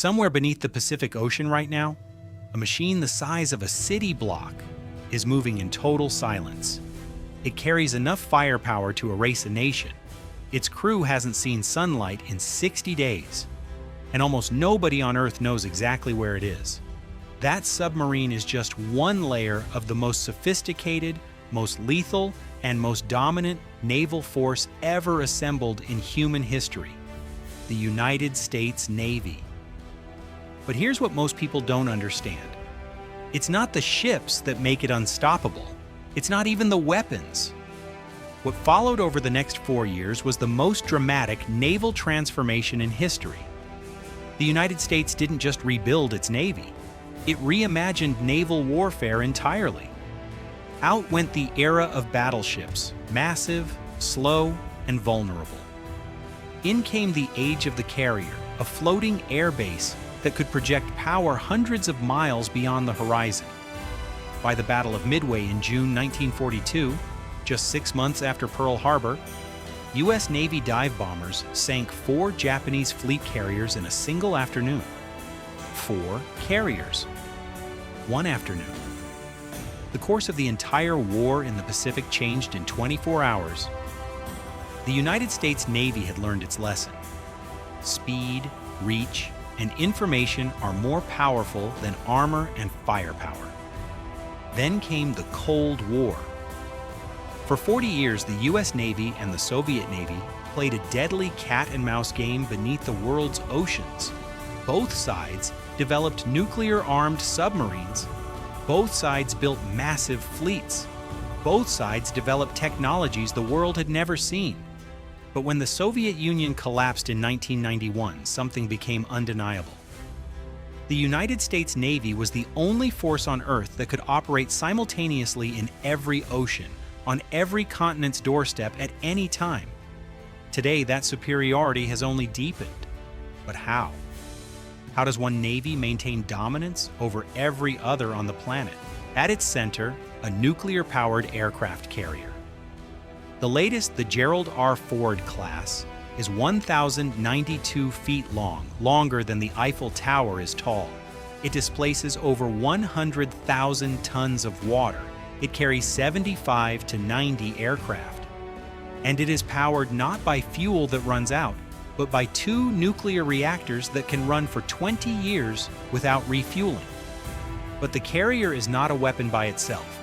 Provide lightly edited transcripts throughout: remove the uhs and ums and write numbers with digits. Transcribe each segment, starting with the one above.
Somewhere beneath the Pacific Ocean right now, a machine the size of a city block is moving in total silence. It carries enough firepower to erase a nation. Its crew hasn't seen sunlight in 60 days, and almost nobody on Earth knows exactly where it is. That submarine is just one layer of the most sophisticated, most lethal, and most dominant naval force ever assembled in human history: the United States Navy. But here's what most people don't understand. It's not the ships that make it unstoppable. It's not even the weapons. What followed over the next 4 years was the most dramatic naval transformation in history. The United States didn't just rebuild its navy. It reimagined naval warfare entirely. Out went the era of battleships, massive, slow, and vulnerable. In came the age of the carrier, a floating air base that could project power hundreds of miles beyond the horizon. By the Battle of Midway in June 1942, just 6 months after Pearl Harbor, U.S. Navy dive bombers sank 4 Japanese fleet carriers in a single afternoon. 4 carriers. One afternoon. The course of the entire war in the Pacific changed in 24 hours. The United States Navy had learned its lesson. Speed, reach, and information are more powerful than armor and firepower. Then came the Cold War. For 40 years, the U.S. Navy and the Soviet Navy played a deadly cat-and-mouse game beneath the world's oceans. Both sides developed nuclear-armed submarines. Both sides built massive fleets. Both sides developed technologies the world had never seen. But when the Soviet Union collapsed in 1991, something became undeniable. The United States Navy was the only force on Earth that could operate simultaneously in every ocean, on every continent's doorstep at any time. Today, that superiority has only deepened. But how? How does one navy maintain dominance over every other on the planet? At its center, a nuclear-powered aircraft carrier. The latest, the Gerald R. Ford class, is 1,092 feet long, longer than the Eiffel Tower is tall. It displaces over 100,000 tons of water. It carries 75 to 90 aircraft. And it is powered not by fuel that runs out, but by 2 nuclear reactors that can run for 20 years without refueling. But the carrier is not a weapon by itself.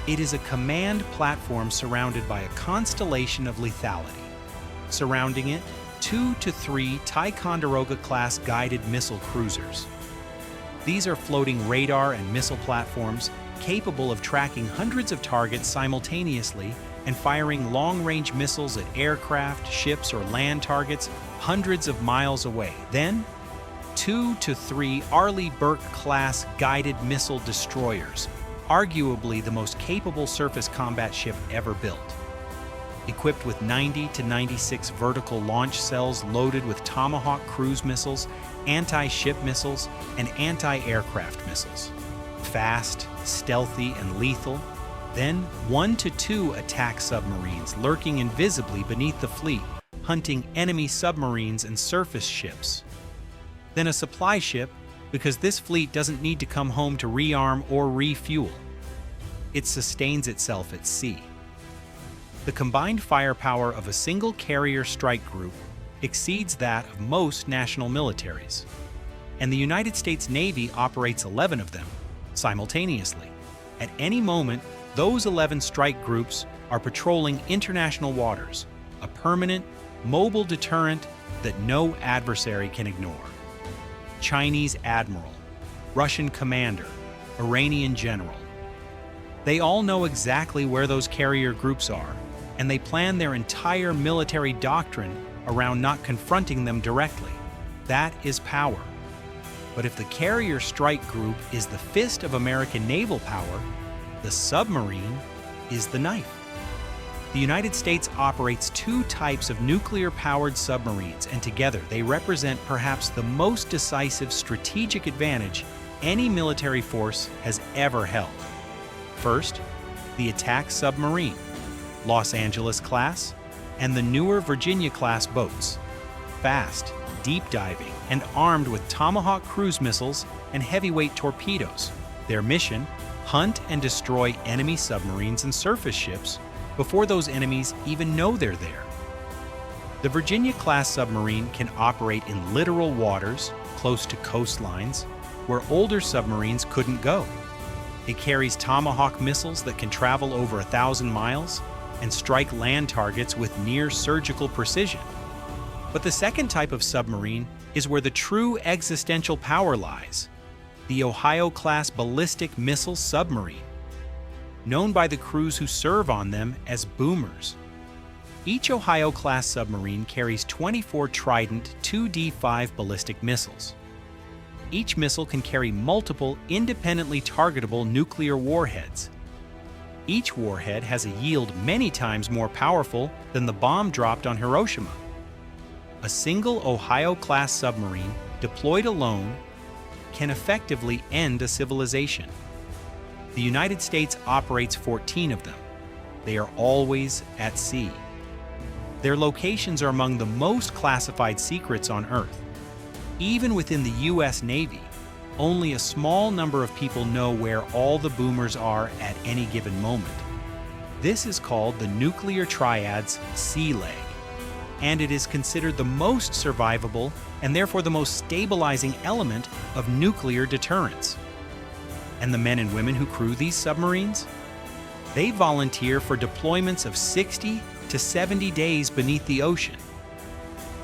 It is a command platform surrounded by a constellation of lethality. Surrounding it, 2 to 3 Ticonderoga-class guided missile cruisers. These are floating radar and missile platforms capable of tracking hundreds of targets simultaneously and firing long-range missiles at aircraft, ships, or land targets hundreds of miles away. Then, 2 to 3 Arleigh Burke-class guided missile destroyers, arguably the most capable surface combat ship ever built. Equipped with 90 to 96 vertical launch cells loaded with Tomahawk cruise missiles, anti-ship missiles, and anti-aircraft missiles. Fast, stealthy, and lethal. Then 1 to 2 attack submarines lurking invisibly beneath the fleet, hunting enemy submarines and surface ships. Then a supply ship, because this fleet doesn't need to come home to rearm or refuel. It sustains itself at sea. The combined firepower of a single carrier strike group exceeds that of most national militaries. And the United States Navy operates 11 of them simultaneously. At any moment, those 11 strike groups are patrolling international waters, a permanent, mobile deterrent that no adversary can ignore. Chinese admiral, Russian commander, Iranian general. They all know exactly where those carrier groups are, and they plan their entire military doctrine around not confronting them directly. That is power. But if the carrier strike group is the fist of American naval power, the submarine is the knife. The United States operates 2 types of nuclear-powered submarines, and together they represent perhaps the most decisive strategic advantage any military force has ever held. First, the attack submarine, Los Angeles class, and the newer Virginia class boats. Fast, deep diving and armed with Tomahawk cruise missiles and heavyweight torpedoes. Their mission: hunt and destroy enemy submarines and surface ships before those enemies even know they're there. The Virginia-class submarine can operate in littoral waters close to coastlines where older submarines couldn't go. It carries Tomahawk missiles that can travel over 1,000 miles and strike land targets with near-surgical precision. But the second type of submarine is where the true existential power lies: the Ohio-class ballistic missile submarine, known by the crews who serve on them as boomers. Each Ohio-class submarine carries 24 Trident 2D5 ballistic missiles. Each missile can carry multiple independently targetable nuclear warheads. Each warhead has a yield many times more powerful than the bomb dropped on Hiroshima. A single Ohio-class submarine deployed alone can effectively end a civilization. The United States operates 14 of them. They are always at sea. Their locations are among the most classified secrets on Earth. Even within the U.S. Navy, only a small number of people know where all the boomers are at any given moment. This is called the nuclear triad's sea leg, and it is considered the most survivable and therefore the most stabilizing element of nuclear deterrence. And the men and women who crew these submarines? They volunteer for deployments of 60 to 70 days beneath the ocean.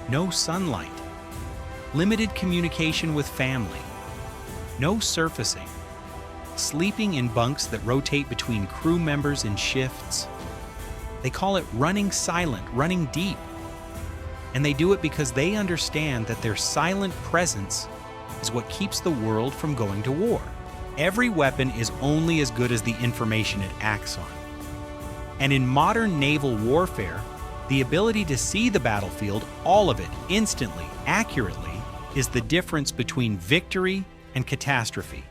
No sunlight, limited communication with family, no surfacing, sleeping in bunks that rotate between crew members in shifts. They call it running silent, running deep. And they do it because they understand that their silent presence is what keeps the world from going to war. Every weapon is only as good as the information it acts on. And in modern naval warfare, the ability to see the battlefield, all of it, instantly, accurately, is the difference between victory and catastrophe.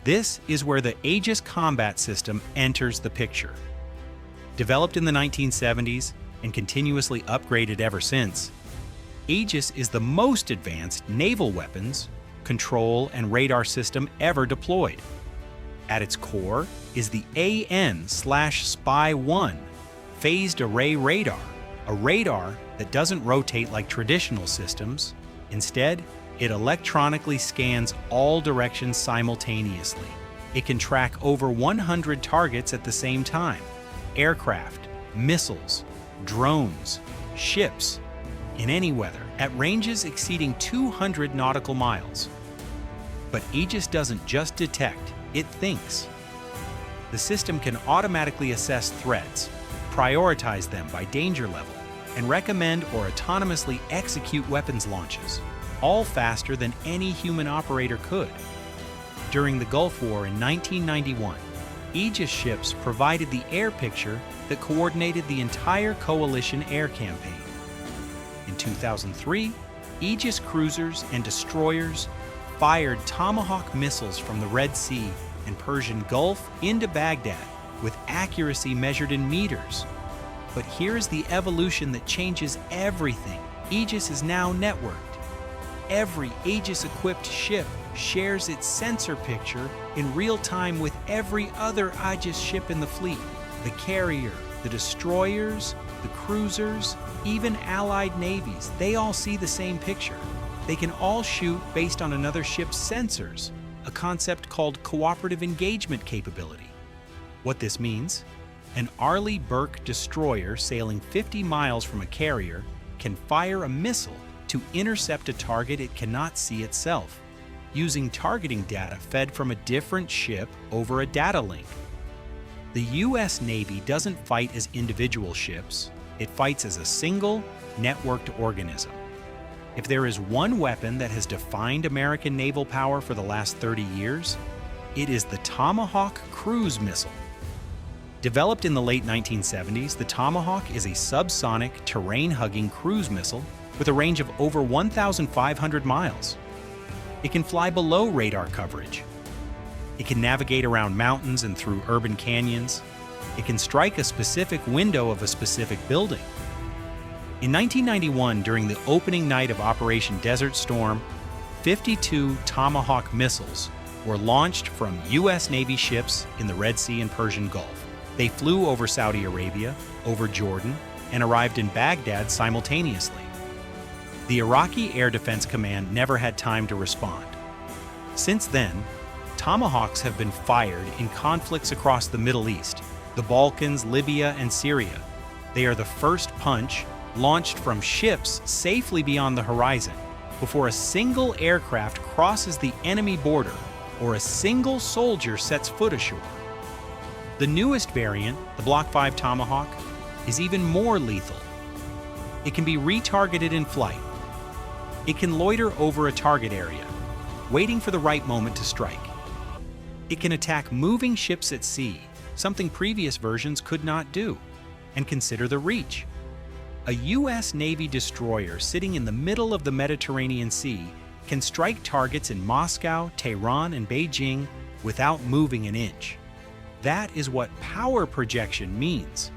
This is where the Aegis combat system enters the picture. Developed in the 1970s and continuously upgraded ever since, Aegis is the most advanced naval weapons, control, and radar system ever deployed. At its core is the AN/SPY-1 phased array radar, a radar that doesn't rotate like traditional systems. Instead, it electronically scans all directions simultaneously. It can track over 100 targets at the same time: aircraft, missiles, drones, ships, in any weather, at ranges exceeding 200 nautical miles. But Aegis doesn't just detect, it thinks. The system can automatically assess threats, prioritize them by danger level, and recommend or autonomously execute weapons launches, all faster than any human operator could. During the Gulf War in 1991, Aegis ships provided the air picture that coordinated the entire coalition air campaign. In 2003, Aegis cruisers and destroyers fired Tomahawk missiles from the Red Sea and Persian Gulf into Baghdad with accuracy measured in meters. But here's the evolution that changes everything. Aegis is now networked. Every Aegis-equipped ship shares its sensor picture in real time with every other Aegis ship in the fleet. The carrier, the destroyers, the cruisers, even allied navies, they all see the same picture. They can all shoot based on another ship's sensors, a concept called cooperative engagement capability. What this means? An Arleigh Burke destroyer sailing 50 miles from a carrier can fire a missile to intercept a target it cannot see itself, using targeting data fed from a different ship over a data link. The U.S. Navy doesn't fight as individual ships, it fights as a single, networked organism. If there is one weapon that has defined American naval power for the last 30 years, it is the Tomahawk cruise missile. Developed in the late 1970s, the Tomahawk is a subsonic, terrain-hugging cruise missile with a range of over 1,500 miles. It can fly below radar coverage. It can navigate around mountains and through urban canyons. It can strike a specific window of a specific building. In 1991, during the opening night of Operation Desert Storm, 52 Tomahawk missiles were launched from U.S. Navy ships in the Red Sea and Persian Gulf. They flew over Saudi Arabia, over Jordan, and arrived in Baghdad simultaneously. The Iraqi Air Defense Command never had time to respond. Since then, Tomahawks have been fired in conflicts across the Middle East, the Balkans, Libya, and Syria. They are the first punch launched from ships safely beyond the horizon before a single aircraft crosses the enemy border or a single soldier sets foot ashore. The newest variant, the Block 5 Tomahawk, is even more lethal. It can be retargeted in flight. It can loiter over a target area, waiting for the right moment to strike. It can attack moving ships at sea, something previous versions could not do. And consider the reach. A U.S. Navy destroyer sitting in the middle of the Mediterranean Sea can strike targets in Moscow, Tehran, and Beijing without moving an inch. That is what power projection means.